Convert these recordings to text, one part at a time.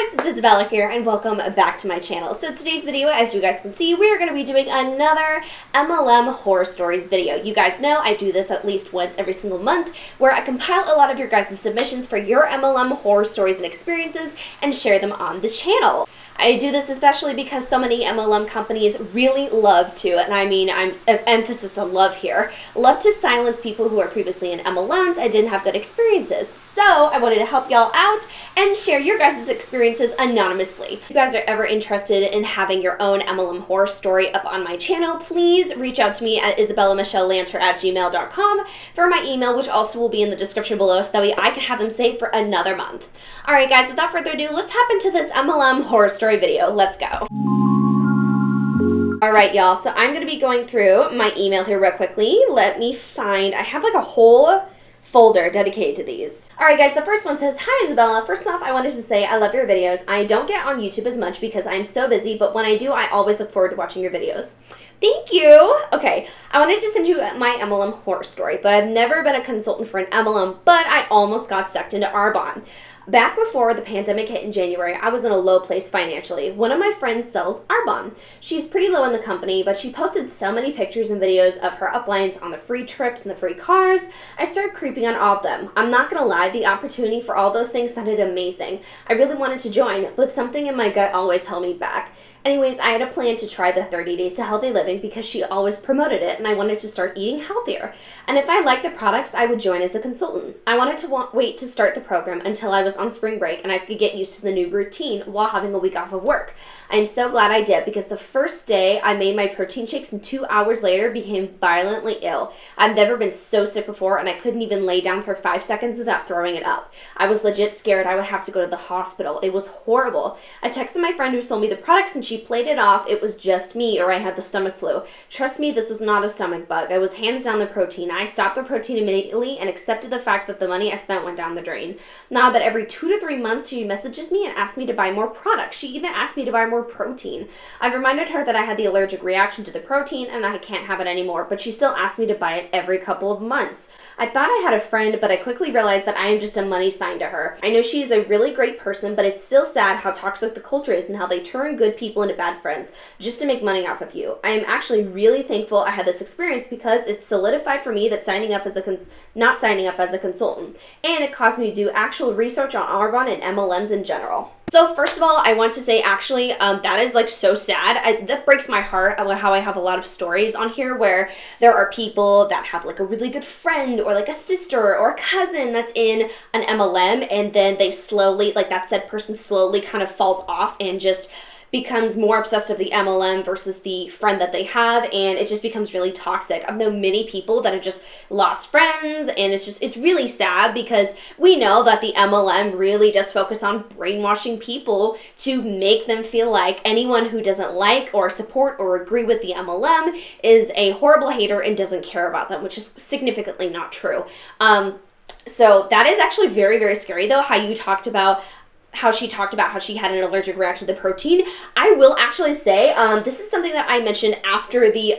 Hi, this is Isabella here, and welcome back to my channel. So today's video, as you guys can see, we're going to be doing another MLM horror stories video. You guys know I do this at least once every single month, where I compile a lot of your guys' submissions for your MLM horror stories and experiences and share them on the channel. I do this especially because so many MLM companies really love to, and I mean, I'm emphasis on love here, love to silence people who are previously in MLMs and didn't have good experiences. So I wanted to help y'all out and share your guys' experiences anonymously. If you guys are ever interested in having your own MLM horror story up on my channel, please reach out to me at isabellamichellelanter@gmail.com for my email, which also will be in the description below, so that way I can have them saved for another month. Alright guys, without further ado, let's hop into this MLM horror story video. Let's go. Alright y'all, so I'm going to be going through my email here real quickly. Let me find, I have like a whole folder dedicated to these. Alright guys, the first one says, "Hi Isabella, first off I wanted to say I love your videos. I don't get on YouTube as much because I'm so busy, but when I do I always look forward to watching your videos." Thank you! Okay, I wanted to send you my MLM horror story, but I've never been a consultant for an MLM, but I almost got sucked into Arbonne. Back before the pandemic hit in January, I was in a low place financially. One of my friends sells Arbonne. She's pretty low in the company, but she posted so many pictures and videos of her uplines on the free trips and the free cars. I started creeping on all of them. I'm not gonna lie, the opportunity for all those things sounded amazing. I really wanted to join, but something in my gut always held me back. Anyways, I had a plan to try the 30 Days to Healthy Living because she always promoted it and I wanted to start eating healthier. And if I liked the products, I would join as a consultant. I wanted to wait to start the program until I was on spring break and I could get used to the new routine while having a week off of work. I'm so glad I did because the first day I made my protein shakes and 2 hours later became violently ill. I've never been so sick before and I couldn't even lay down for 5 seconds without throwing it up. I was legit scared I would have to go to the hospital. It was horrible. I texted my friend who sold me the products and she played it off. It was just me or I had the stomach flu. Trust me, this was not a stomach bug. I was hands down the protein. I stopped the protein immediately and accepted the fact that the money I spent went down the drain. Now, but every 2 to 3 months she messages me and asks me to buy more products. She even asked me to buy more protein. I've reminded her that I had the allergic reaction to the protein and I can't have it anymore, but she still asked me to buy it every couple of months. I thought I had a friend, but I quickly realized that I am just a money sign to her. I know she is a really great person, but it's still sad how toxic the culture is and how they turn good people into bad friends just to make money off of you. I am actually really thankful I had this experience because it solidified for me that not signing up as a consultant, and it caused me to do actual research on Arbonne and MLMs in general. So first of all, I want to say actually that is like so sad. That breaks my heart how I have a lot of stories on here where there are people that have like a really good friend or like a sister or a cousin that's in an MLM and then they slowly, like that said person slowly kind of falls off and just becomes more obsessed with the MLM versus the friend that they have, and it just becomes really toxic. I've known many people that have just lost friends, and it's really sad because we know that the MLM really does focus on brainwashing people to make them feel like anyone who doesn't like or support or agree with the MLM is a horrible hater and doesn't care about them, which is significantly not true. So that is actually very, very scary though, how she talked about how she had an allergic reaction to the protein. I will actually say, this is something that I mentioned after the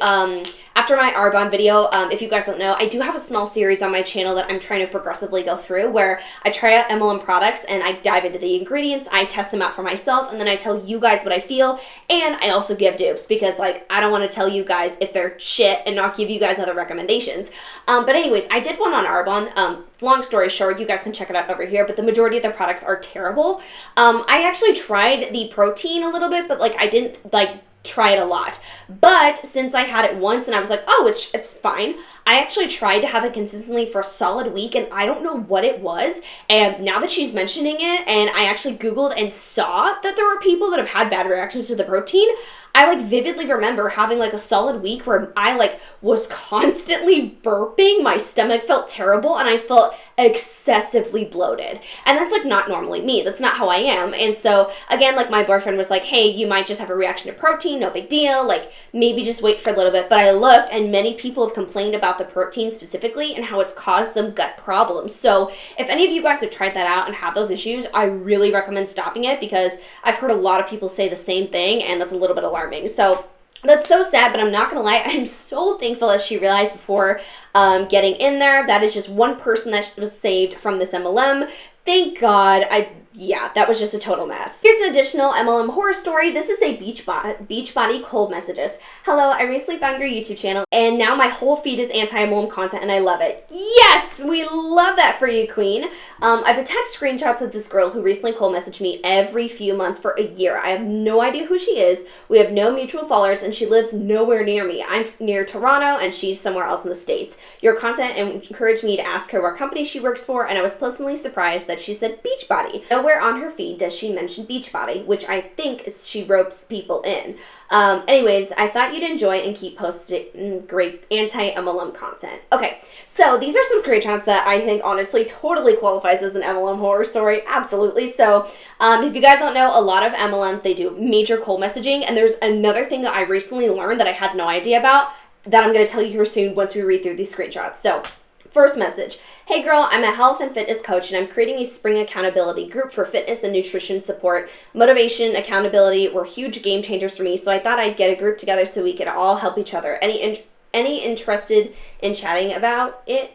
after my Arbonne video. If you guys don't know, I do have a small series on my channel that I'm trying to progressively go through where I try out MLM products and I dive into the ingredients, I test them out for myself, and then I tell you guys what I feel, and I also give dupes because like I don't want to tell you guys if they're shit and not give you guys other recommendations. But anyways, I did one on Arbonne. Long story short, you guys can check it out over here, but the majority of the products are terrible. I actually tried the protein a little bit, but like I didn't like try it a lot. But since I had it once and I was like, oh, it's fine, I actually tried to have it consistently for a solid week and I don't know what it was. And now that she's mentioning it and I actually Googled and saw that there were people that have had bad reactions to the protein, I like vividly remember having like a solid week where I like was constantly burping, my stomach felt terrible, and I felt excessively bloated. And that's like not normally me. That's not how I am. And so again, like my boyfriend was like, hey, you might just have a reaction to protein, no big deal, like maybe just wait for a little bit. But I looked and many people have complained about the protein specifically and how it's caused them gut problems. So if any of you guys have tried that out and have those issues, I really recommend stopping it because I've heard a lot of people say the same thing and that's a little bit alarming. So that's so sad, but I'm not gonna lie, I'm so thankful that she realized before getting in there. That is just one person that was saved from this MLM. Thank God. yeah, that was just a total mess. Here's an additional MLM horror story. This is a Beachbody cold messages. Hello, I recently found your YouTube channel and now my whole feed is anti-MLM content and I love it. Yes, we love that for you, queen. I've attached screenshots of this girl who recently cold messaged me every few months for a year. I have no idea who she is. We have no mutual followers and she lives nowhere near me. I'm near Toronto and she's somewhere else in the States. Your content encouraged me to ask her what company she works for and I was pleasantly surprised that she said Beachbody. Nowhere on her feed does she mention Beachbody, which I think is she ropes people in. Anyways, I thought you'd enjoy and keep posting great anti-MLM content. Okay, so these are some screenshots that I think honestly totally qualifies as an MLM horror story. Absolutely. So if you guys don't know, a lot of MLMs, they do major cold messaging. And there's another thing that I recently learned that I had no idea about that I'm going to tell you here soon once we read through these screenshots. So first message. Hey girl, I'm a health and fitness coach and I'm creating a spring accountability group for fitness and nutrition support. Motivation, accountability were huge game changers for me, so I thought I'd get a group together so we could all help each other. Any interested in chatting about it?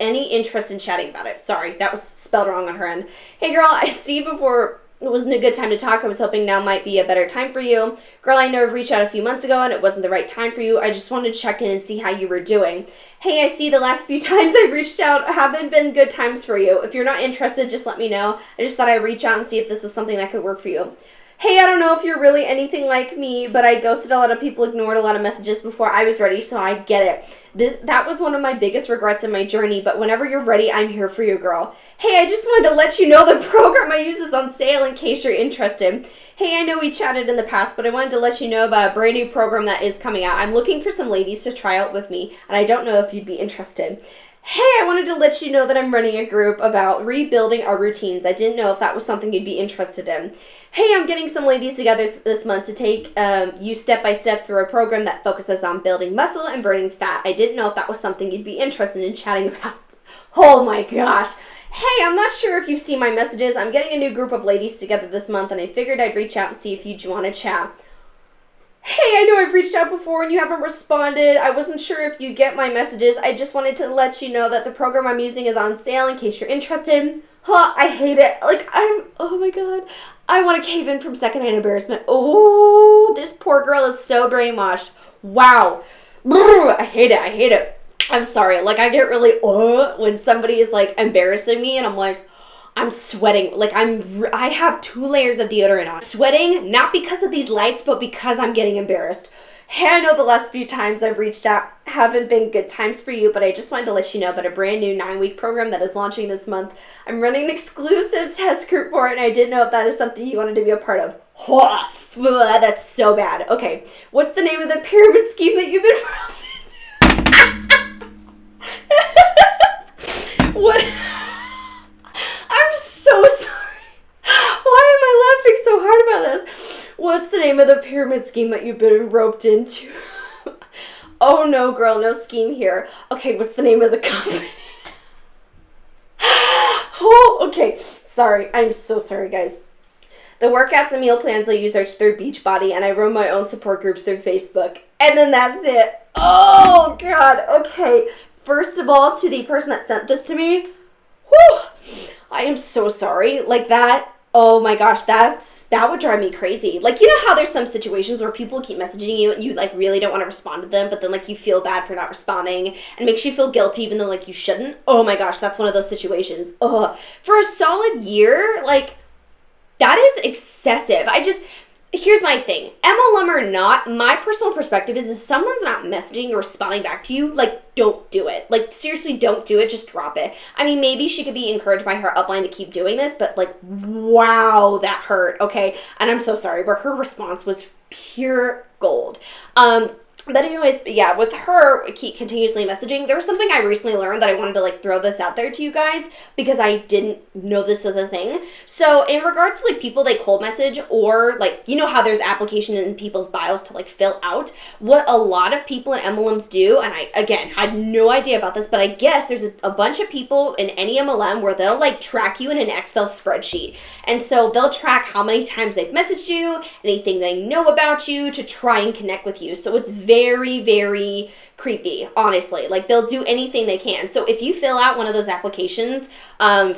Any interest in chatting about it? Sorry, that was spelled wrong on her end. Hey girl, I see before it wasn't a good time to talk. I was hoping now might be a better time for you. Girl, I know I've reached out a few months ago and it wasn't the right time for you. I just wanted to check in and see how you were doing. Hey, I see the last few times I've reached out haven't been good times for you. If you're not interested, just let me know. I just thought I'd reach out and see if this was something that could work for you. Hey, I don't know if you're really anything like me, but I ghosted a lot of people, ignored a lot of messages before I was ready, so I get it. That was one of my biggest regrets in my journey, but whenever you're ready, I'm here for you, girl. Hey, I just wanted to let you know the program I use is on sale in case you're interested. Hey, I know we chatted in the past, but I wanted to let you know about a brand new program that is coming out. I'm looking for some ladies to try out with me, and I don't know if you'd be interested. Hey, I wanted to let you know that I'm running a group about rebuilding our routines. I didn't know if that was something you'd be interested in. Hey, I'm getting some ladies together this month to take you step by step through a program that focuses on building muscle and burning fat. I didn't know if that was something you'd be interested in chatting about. Oh my gosh. Hey, I'm not sure if you've seen my messages. I'm getting a new group of ladies together this month and I figured I'd reach out and see if you'd want to chat. Hey, I know I've reached out before and you haven't responded. I wasn't sure if you'd get my messages. I just wanted to let you know that the program I'm using is on sale in case you're interested. Huh, I hate it. Oh my God. I want to cave in from secondhand embarrassment. Oh, this poor girl is so brainwashed. Wow. I hate it. I'm sorry. I get really, when somebody is embarrassing me and I'm like, I'm sweating. I have 2 layers of deodorant on. Sweating, not because of these lights, but because I'm getting embarrassed. Hey, I know the last few times I've reached out haven't been good times for you, but I just wanted to let you know about a brand new 9-week program that is launching this month. I'm running an exclusive test group for it, and I didn't know if that is something you wanted to be a part of. That's so bad. Okay, what's the name of the pyramid scheme that you've been What? I'm so sorry. Why am I laughing so hard about this? What's the name of the pyramid scheme that you've been roped into? Oh no, girl, no scheme here. Okay, what's the name of the company? Oh, okay. Sorry. I'm so sorry, guys. The workouts and meal plans I use are through Beachbody, and I run my own support groups through Facebook. And then that's it. Oh, God. Okay. First of all, to the person that sent this to me, whew, I am so sorry. Oh my gosh, that would drive me crazy. You know how there's some situations where people keep messaging you and you really don't want to respond to them, but then you feel bad for not responding and makes you feel guilty even though you shouldn't? Oh my gosh, that's one of those situations. Ugh. For a solid year, that is excessive. Here's my thing. MLM or not, my personal perspective is if someone's not messaging or responding back to you, don't do it. Seriously, don't do it. Just drop it. I mean, maybe she could be encouraged by her upline to keep doing this, but wow, that hurt, okay? And I'm so sorry, but her response was pure gold. But anyways, yeah, with her keep continuously messaging, there was something I recently learned that I wanted to throw this out there to you guys because I didn't know this was a thing. So in regards to people they cold message or you know how there's application in people's bios to fill out, what a lot of people in MLMs do, and I again had no idea about this, but I guess there's a bunch of people in any MLM where they'll track you in an Excel spreadsheet. And so they'll track how many times they've messaged you, anything they know about you to try and connect with you. So it's very very, very creepy, honestly. Like, they'll do anything they can. So if you fill out one of those applications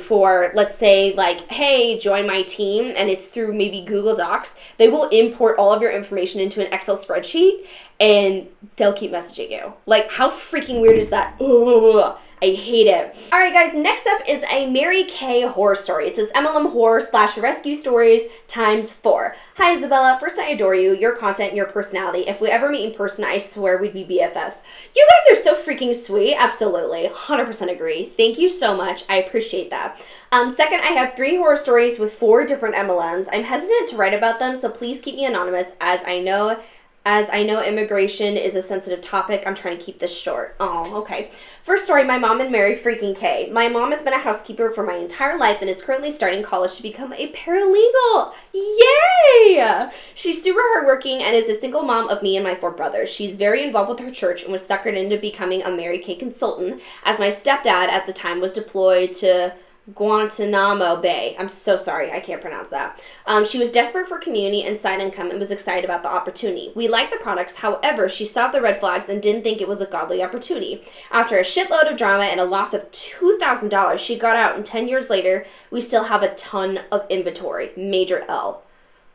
for, let's say, like, hey, join my team, and it's through maybe Google Docs, they will import all of your information into an Excel spreadsheet, and they'll keep messaging you. Like, how freaking weird is that? Ugh. I hate it. All right, guys, next up is a Mary Kay horror story. It says MLM horror / rescue stories ×4. Hi, Isabella. First, I adore you, your content, and your personality. If we ever meet in person, I swear we'd be BFFs. You guys are so freaking sweet. Absolutely. 100% agree. Thank you so much. I appreciate that. Second, I have 3 horror stories with 4 different MLMs. I'm hesitant to write about them, so please keep me anonymous as I know immigration is a sensitive topic. I'm trying to keep this short. Oh, okay. First story, my mom and Mary freaking Kay. My mom has been a housekeeper for my entire life and is currently starting college to become a paralegal. Yay! She's super hardworking and is a single mom of me and my 4 brothers. She's very involved with her church and was suckered into becoming a Mary Kay consultant as my stepdad at the time was deployed to Guantanamo Bay. I'm so sorry, I can't pronounce that. She was desperate for community and side income and was excited about the opportunity. We liked the products, however, she saw the red flags and didn't think it was a godly opportunity. After a shitload of drama and a loss of $2,000, she got out, and 10 years later, we still have a ton of inventory. Major L.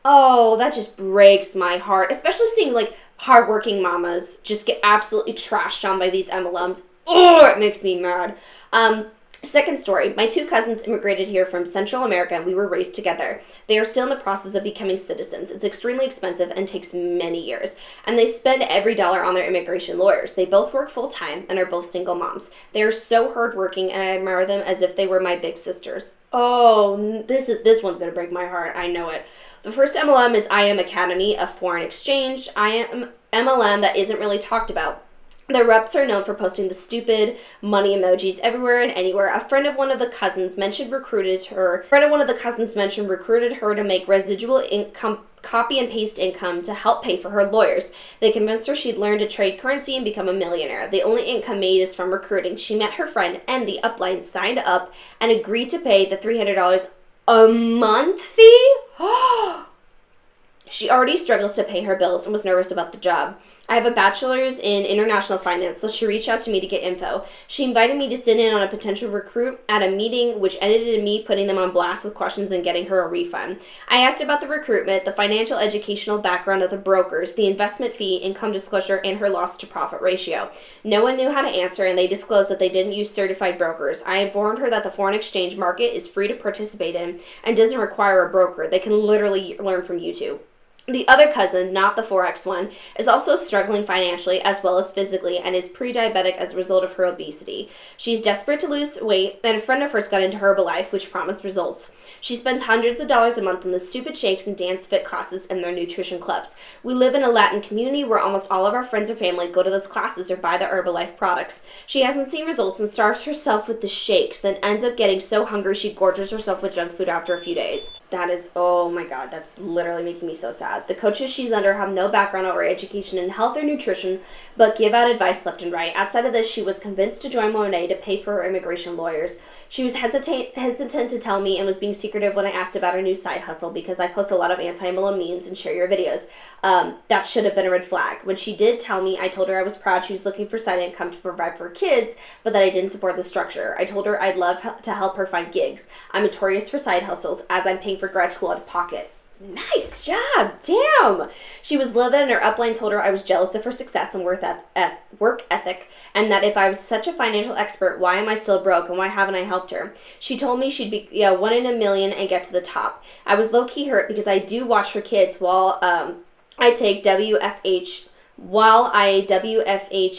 Oh, that just breaks my heart, especially seeing, like, hardworking mamas just get absolutely trashed on by these MLMs. Oh, it makes me mad. Second story, my 2 cousins immigrated here from Central America and we were raised together. They are still in the process of becoming citizens. It's extremely expensive and takes many years. And they spend every dollar on their immigration lawyers. They both work full-time and are both single moms. They are so hardworking and I admire them as if they were my big sisters. Oh, this one's going to break my heart. I know it. The first MLM is I Am Academy, a foreign exchange. I am MLM that isn't really talked about. Their reps are known for posting the stupid money emojis everywhere and anywhere. A friend of one of the cousins mentioned recruited her to make residual income, copy and paste income to help pay for her lawyers. They convinced her she'd learn to trade currency and become a millionaire. The only income made is from recruiting. She met her friend and the upline signed up and agreed to pay the $300 a month fee. She already struggles to pay her bills and was nervous about the job. I have a bachelor's in international finance, so she reached out to me to get info. She invited me to sit in on a potential recruit at a meeting, which ended in me putting them on blast with questions and getting her a refund. I asked about the recruitment, the financial educational background of the brokers, the investment fee, income disclosure, and her loss to profit ratio. No one knew how to answer, and they disclosed that they didn't use certified brokers. I informed her that the foreign exchange market is free to participate in and doesn't require a broker. They can literally learn from YouTube. The other cousin, not the Forex one, is also struggling financially as well as physically and is pre-diabetic as a result of her obesity. She's desperate to lose weight, and a friend of hers got into Herbalife, which promised results. She spends hundreds of dollars a month on the stupid shakes and dance fit classes and their nutrition clubs. We live in a Latin community where almost all of our friends or family go to those classes or buy the Herbalife products. She hasn't seen results and starves herself with the shakes, then ends up getting so hungry she gorges herself with junk food after a few days. That is, oh my God, that's literally making me so sad. The coaches she's under have no background or education in health or nutrition, but give out advice left and right. Outside of this, she was convinced to join Monet to pay for her immigration lawyers. She was hesitant to tell me and was being secretive when I asked about her new side hustle because I post a lot of anti-MLM memes and share your videos. That should have been a red flag. When she did tell me, I told her I was proud she was looking for side income to provide for her kids, but that I didn't support the structure. I told her I'd love to help her find gigs. I'm notorious for side hustles as I'm paying for grad school out of pocket. Nice job. Damn. She was livid and her upline told her I was jealous of her success and work ethic and that if I was such a financial expert, why am I still broke and why haven't I helped her? She told me she'd be 1 in a million and get to the top. I was low-key hurt because I do watch her kids while I take WFH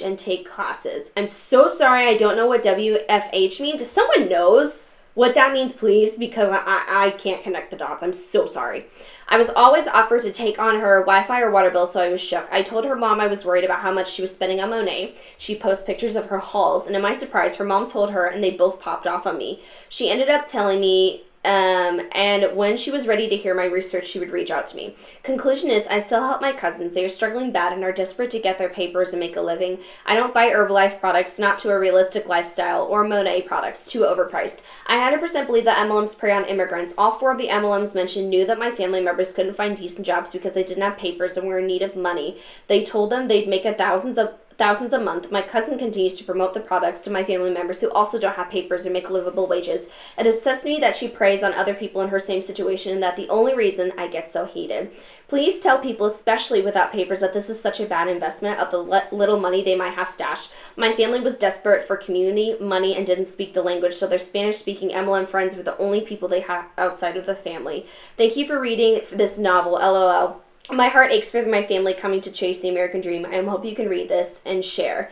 and take classes. I'm so sorry I don't know what WFH means. If someone knows what that means, please, because I can't connect the dots. I'm so sorry. I was always offered to take on her Wi-Fi or water bill, so I was shook. I told her mom I was worried about how much she was spending on Monet. She posts pictures of her hauls, and to my surprise, her mom told her, and they both popped off on me. She ended up telling me And when she was ready to hear my research, she would reach out to me. Conclusion is, I still help my cousins. They are struggling bad and are desperate to get their papers and make a living. I don't buy Herbalife products, not to a realistic lifestyle, or Monet products, too overpriced. I 100% believe that MLMs prey on immigrants. All 4 of the MLMs mentioned knew that my family members couldn't find decent jobs because they didn't have papers and were in need of money. They told them they'd make thousands a month. My cousin continues to promote the products to my family members who also don't have papers or make livable wages. It upsets me that she preys on other people in her same situation and that the only reason I get so heated. Please tell people, especially without papers, that this is such a bad investment of the little money they might have stashed. My family was desperate for community, money, and didn't speak the language, so their Spanish-speaking MLM friends were the only people they had outside of the family. Thank you for reading this novel, LOL. My heart aches for my family coming to chase the American dream. I hope you can read this and share.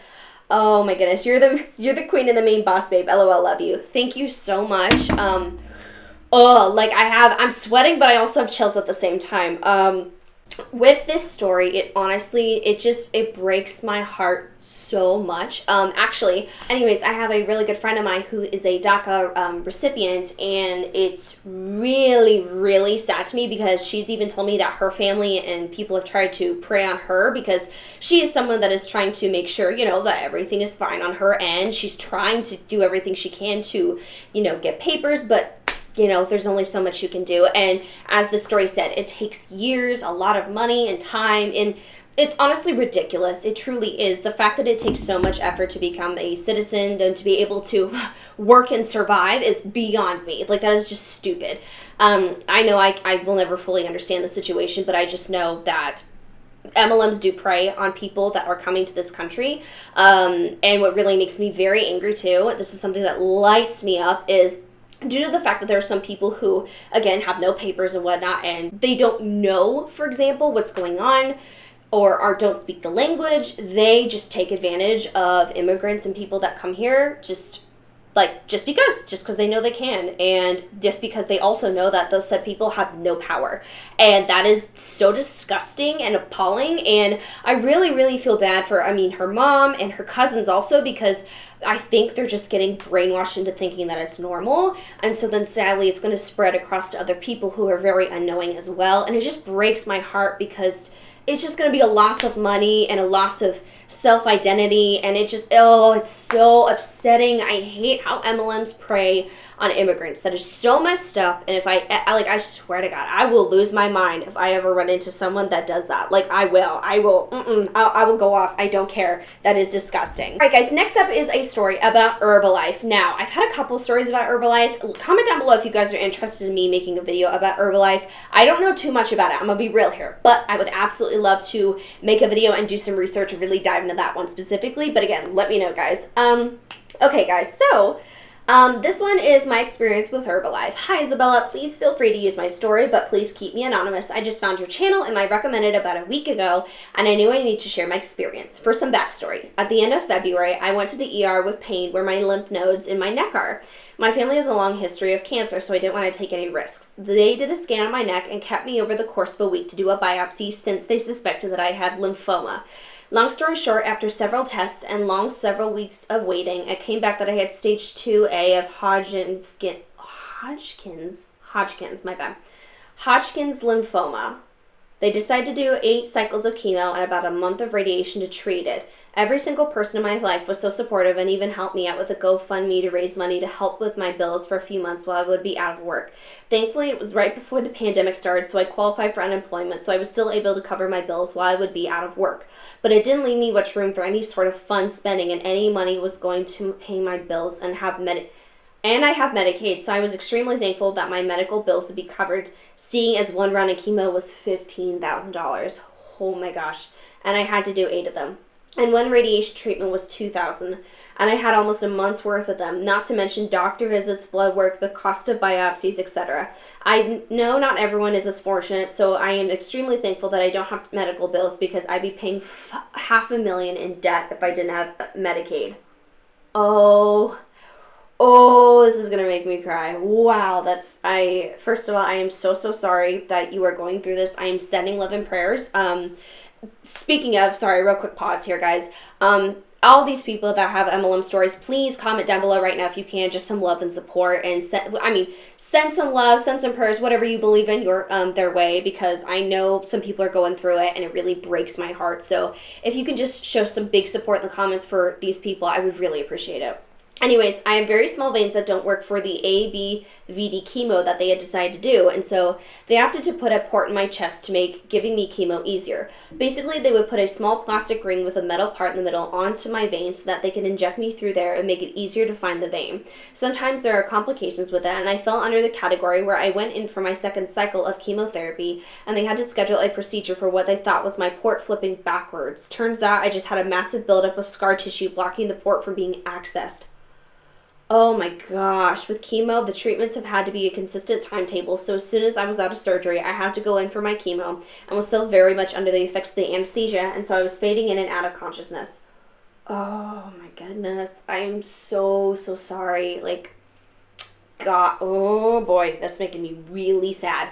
Oh my goodness, you're the queen and the main boss, babe. LOL, love you. Thank you so much. I'm sweating, but I also have chills at the same time. With this story, it breaks my heart so much. Anyways, I have a really good friend of mine who is a DACA recipient, and it's really, really sad to me because she's even told me that her family and people have tried to prey on her because she is someone that is trying to make sure, that everything is fine on her end. She's trying to do everything she can to, get papers, but there's only so much you can do. And as the story said, it takes years, a lot of money and time, and it's honestly ridiculous. It truly is. The fact that it takes so much effort to become a citizen and to be able to work and survive is beyond me. That is just stupid. I know I will never fully understand the situation, but I just know that MLMs do prey on people that are coming to this country. And what really makes me very angry too, this is something that lights me up, is due to the fact that there are some people who, again, have no papers and whatnot, and they don't know, for example, what's going on, or don't speak the language, they just take advantage of immigrants and people that come here just because they know they can, and just because they also know that those said people have no power. And that is so disgusting and appalling, and I really, really feel bad for, her mom and her cousins also, because I think they're just getting brainwashed into thinking that it's normal, and so then sadly it's going to spread across to other people who are very unknowing as well, and it just breaks my heart because it's just going to be a loss of money and a loss of self-identity, and it's so upsetting. I hate how MLMs prey on immigrants. That is so messed up, and if I swear to God, I will lose my mind if I ever run into someone that does that. I will go off. I don't care. That is disgusting. All right, guys, next up is a story about Herbalife. Now, I've had a couple stories about Herbalife. Comment down below if you guys are interested in me making a video about Herbalife. I don't know too much about it. I'm gonna be real here, but I would absolutely love to make a video and do some research and really dive into that one specifically. But again, let me know, guys. Okay, guys, so this one is my experience with Herbalife. Hi, Isabella. Please feel free to use my story, but please keep me anonymous. I just found your channel and I recommended about a week ago, and I knew I need to share my experience. For some backstory, at the end of February, I went to the ER with pain where my lymph nodes in my neck are. My family has a long history of cancer, so I didn't want to take any risks. They did a scan on my neck and kept me over the course of a week to do a biopsy since they suspected that I had lymphoma. Long story short, after several tests and several weeks of waiting, it came back that I had stage 2A of Hodgkin's lymphoma. They decided to do 8 cycles of chemo and about a month of radiation to treat it. Every single person in my life was so supportive and even helped me out with a GoFundMe to raise money to help with my bills for a few months while I would be out of work. Thankfully, it was right before the pandemic started, so I qualified for unemployment, so I was still able to cover my bills while I would be out of work. But it didn't leave me much room for any sort of fun spending, and any money was going to pay my bills and I have Medicaid, so I was extremely thankful that my medical bills would be covered, seeing as one round of chemo was $15,000. Oh my gosh. And I had to do 8 of them. And one radiation treatment was $2,000. And I had almost a month's worth of them, not to mention doctor visits, blood work, the cost of biopsies, etc. I know not everyone is as fortunate, so I am extremely thankful that I don't have medical bills because I'd be paying $500,000 in debt if I didn't have Medicaid. Oh, this is going to make me cry. Wow, first of all, I am so sorry that you are going through this. I am sending love and prayers. Speaking of, sorry, real quick pause here, guys. all these people that have MLM stories, please comment down below right now if you can, just some love and support, and send some love, send some prayers, whatever you believe in their way, because I know some people are going through it and it really breaks my heart. So if you can just show some big support in the comments for these people, I would really appreciate it. Anyways, I have very small veins that don't work for the ABVD chemo that they had decided to do, and so they opted to put a port in my chest to make giving me chemo easier. Basically, they would put a small plastic ring with a metal part in the middle onto my vein so that they could inject me through there and make it easier to find the vein. Sometimes there are complications with that, and I fell under the category where I went in for my second cycle of chemotherapy, and they had to schedule a procedure for what they thought was my port flipping backwards. Turns out I just had a massive buildup of scar tissue blocking the port from being accessed. Oh my gosh, with chemo, the treatments have had to be a consistent timetable, so as soon as I was out of surgery, I had to go in for my chemo and was still very much under the effects of the anesthesia, and so I was fading in and out of consciousness. Oh my goodness, I am so sorry. Like, God, oh boy, that's making me really sad.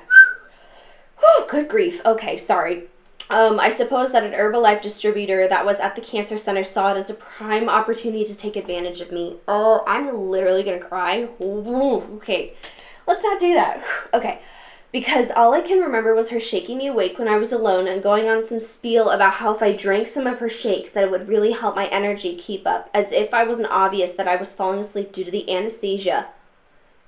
Oh, good grief. Okay, sorry. I suppose that an Herbalife distributor that was at the cancer center saw it as a prime opportunity to take advantage of me. Oh, I'm literally gonna cry. Ooh, okay, let's not do that. Okay, because all I can remember was her shaking me awake when I was alone and going on some spiel about how if I drank some of her shakes that it would really help my energy keep up, as if I wasn't obvious that I was falling asleep due to the anesthesia.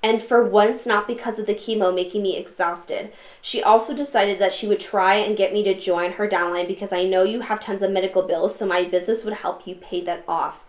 And for once, not because of the chemo making me exhausted. She also decided that she would try and get me to join her downline because I know you have tons of medical bills, so my business would help you pay that off.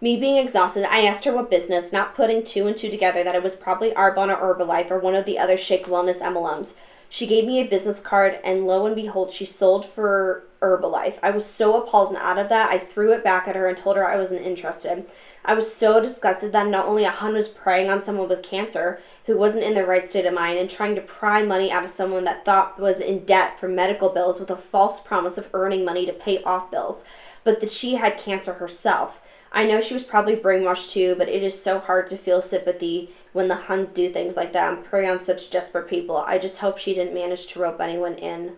Me being exhausted, I asked her what business, not putting two and two together that it was probably Arbonne or Herbalife or one of the other Shake Wellness MLMs. She gave me a business card, and lo and behold, she sold for Herbalife. I was so appalled and out of that, I threw it back at her and told her I wasn't interested. I was so disgusted that not only a hun was preying on someone with cancer who wasn't in the right state of mind and trying to pry money out of someone that thought was in debt for medical bills with a false promise of earning money to pay off bills, but that she had cancer herself. I know she was probably brainwashed too, but it is so hard to feel sympathy when the huns do things like that and prey on such desperate people. I just hope she didn't manage to rope anyone in.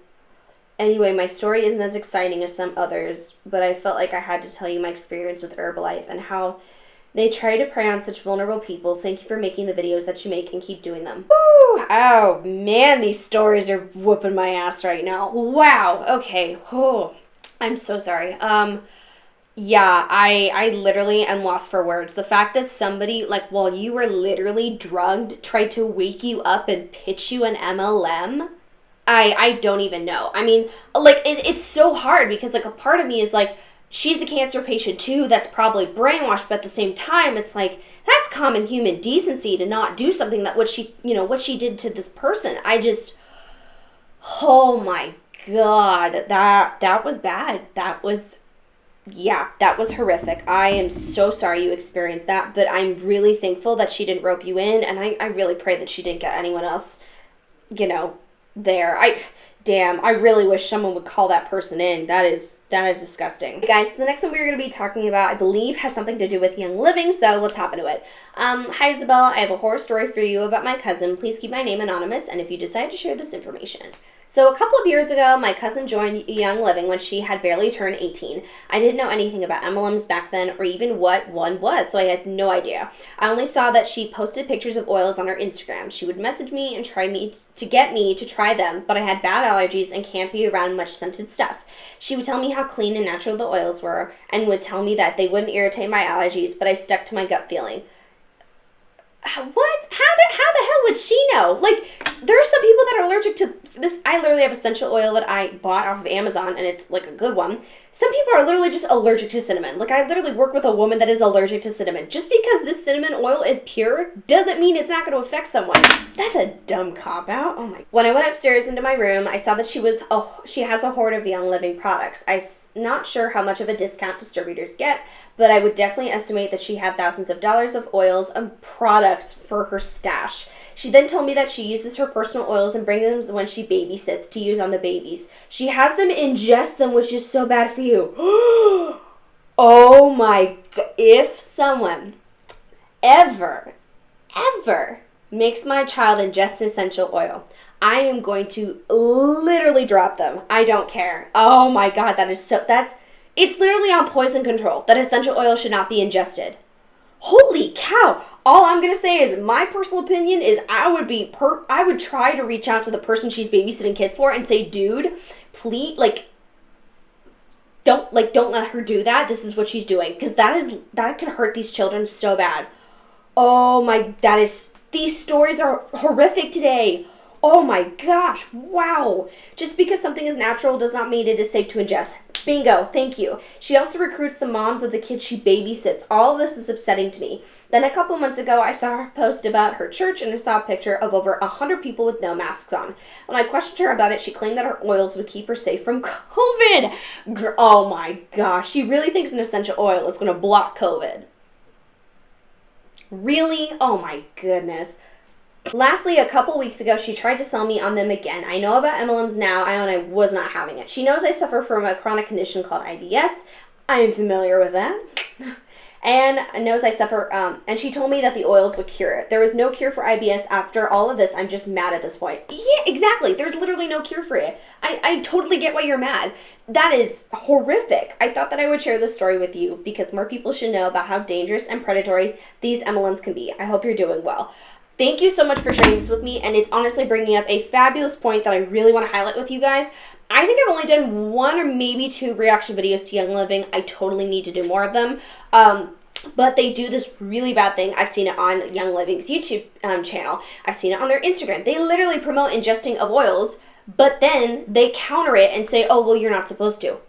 Anyway, my story isn't as exciting as some others, but I felt like I had to tell you my experience with Herbalife and how they try to prey on such vulnerable people. Thank you for making the videos that you make and keep doing them. Woo! Oh man, these stories are whooping my ass right now. Wow. Okay. Oh, I'm so sorry. Yeah, I literally am lost for words. The fact that somebody, like, while you were literally drugged, tried to wake you up and pitch you an MLM, I don't even know. I mean, like, it's so hard because, like, a part of me is like, she's a cancer patient too that's probably brainwashed, but at the same time, it's like, that's common human decency to not do something that what she did to this person. Oh my God, that was bad. Yeah, that was horrific. I am so sorry you experienced that, but I'm really thankful that she didn't rope you in, and I really pray that she didn't get anyone else, there. I really wish someone would call that person in. That is disgusting. Hey guys, the next one we're going to be talking about, I believe, has something to do with Young Living, so let's hop into it. Hi Isabella, I have a horror story for you about my cousin. Please keep my name anonymous, and if you decide to share this information. So a couple of years ago, my cousin joined Young Living when she had barely turned 18. I didn't know anything about MLMs back then or even what one was, so I had no idea. I only saw that she posted pictures of oils on her Instagram. She would message me and try to get me to try them, but I had bad allergies and can't be around much scented stuff. She would tell me how clean and natural the oils were and would tell me that they wouldn't irritate my allergies, but I stuck to my gut feeling. What? How the hell would she know? Like, there are some people that are allergic to this. I literally have essential oil that I bought off of Amazon, and it's like a good one. Some people are literally just allergic to cinnamon. Like, I literally work with a woman that is allergic to cinnamon. Just because this cinnamon oil is pure doesn't mean it's not going to affect someone. That's a dumb cop-out. Oh my. When I went upstairs into my room, I saw that she has a hoard of Young Living products. I'm not sure how much of a discount distributors get, but I would definitely estimate that she had thousands of dollars of oils and products for her stash. She then told me that she uses her personal oils and brings them when she babysits to use on the babies. She has them ingest them, which is so bad for you. Oh my God. If someone ever makes my child ingest an essential oil, I am going to literally drop them. I don't care. Oh my God, that's It's literally on poison control that essential oil should not be ingested. Holy cow. All I'm going to say is my personal opinion is I would try to reach out to the person she's babysitting kids for and say, dude, please, don't let her do that. This is what she's doing. Because that could hurt these children so bad. Oh my, these stories are horrific today. Oh my gosh, wow. Just because something is natural does not mean it is safe to ingest. Bingo, thank you. She also recruits the moms of the kids she babysits. All of this is upsetting to me. Then a couple months ago, I saw her post about her church and I saw a picture of over 100 people with no masks on. When I questioned her about it, she claimed that her oils would keep her safe from COVID. Oh my gosh, she really thinks an essential oil is going to block COVID. Really? Oh my goodness. Lastly, a couple weeks ago, she tried to sell me on them again. I know about MLMs now, and I was not having it. She knows I suffer from a chronic condition called IBS. I am familiar with that. And knows I suffer, and she told me that the oils would cure it. There is no cure for IBS. After all of this, I'm just mad at this point. Yeah, exactly. There's literally no cure for it. I totally get why you're mad. That is horrific. I thought that I would share this story with you because more people should know about how dangerous and predatory these MLMs can be. I hope you're doing well. Thank you so much for sharing this with me, and it's honestly bringing up a fabulous point that I really want to highlight with you guys. I think I've only done 1 or maybe 2 reaction videos to Young Living. I totally need to do more of them. But they do this really bad thing. I've seen it on Young Living's YouTube channel. I've seen it on their Instagram. They literally promote ingesting of oils, but then they counter it and say, oh, well, you're not supposed to.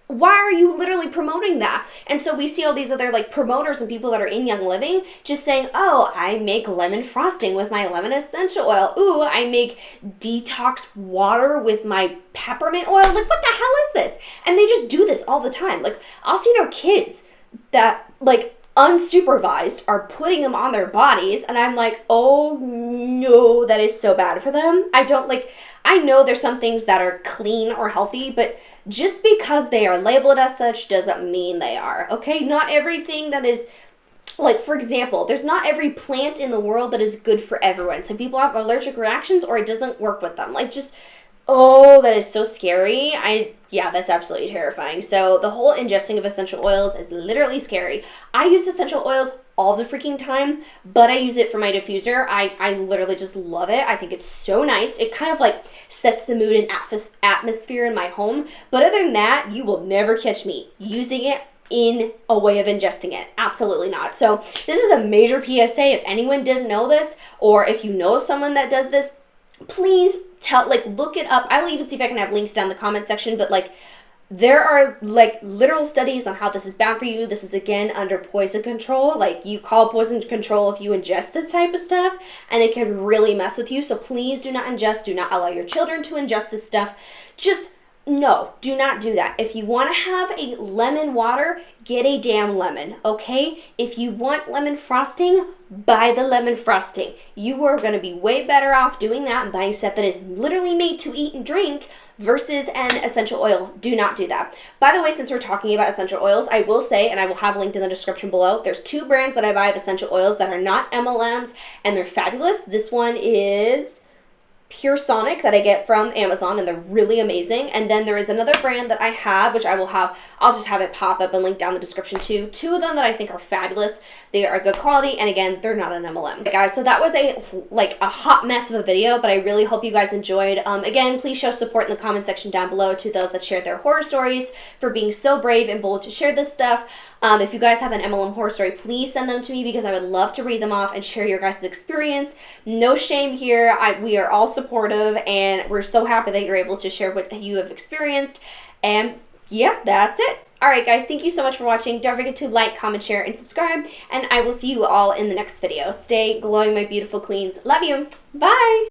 Why are you literally promoting that? And so we see all these other promoters and people that are in Young Living just saying, oh, I make lemon frosting with my lemon essential oil. Ooh, I make detox water with my peppermint oil. What the hell is this? And they just do this all the time. I'll see their kids that unsupervised are putting them on their bodies, and I'm like, oh no, that is so bad for them. I know there's some things that are clean or healthy, but just because they are labeled as such doesn't mean they are, okay? Not everything that is, for example, there's not every plant in the world that is good for everyone. Some people have allergic reactions or it doesn't work with them. Oh, that is so scary. Yeah, that's absolutely terrifying. So the whole ingesting of essential oils is literally scary. I use essential oils all the freaking time, but I use it for my diffuser. I literally just love it. I think it's so nice. It kind of sets the mood and atmosphere in my home. But other than that, you will never catch me using it in a way of ingesting it. Absolutely not. So this is a major PSA. If anyone didn't know this, or if you know someone that does this, please look it up. I will even see if I can have links down in the comment section, but there are literal studies on how this is bad for you. This is again under poison control. You call poison control if you ingest this type of stuff, and it can really mess with you. So please do not ingest. Do not allow your children to ingest this stuff. No, do not do that. If you want to have a lemon water, get a damn lemon, okay? If you want lemon frosting, buy the lemon frosting. You are going to be way better off doing that and buying stuff that is literally made to eat and drink versus an essential oil. Do not do that. By the way, since we're talking about essential oils, I will say, and I will have linked in the description below, there's 2 brands that I buy of essential oils that are not MLMs, and they're fabulous. This one is Pure Sonic that I get from Amazon, and they're really amazing. And then there is another brand that I have, which I'll just have it pop up and link down the description too. 2 of them that I think are fabulous. They are good quality, and again, they're not an MLM. Okay, guys, so that was a hot mess of a video, but I really hope you guys enjoyed. Again, please show support in the comment section down below to those that shared their horror stories, for being so brave and bold to share this stuff. If you guys have an MLM horror story, please send them to me because I would love to read them off and share your guys' experience. No shame here. We are all supportive, and we're so happy that you're able to share what you have experienced. And yeah, that's it. Alright guys, thank you so much for watching. Don't forget to like, comment, share, and subscribe. And I will see you all in the next video. Stay glowing, my beautiful queens. Love you. Bye!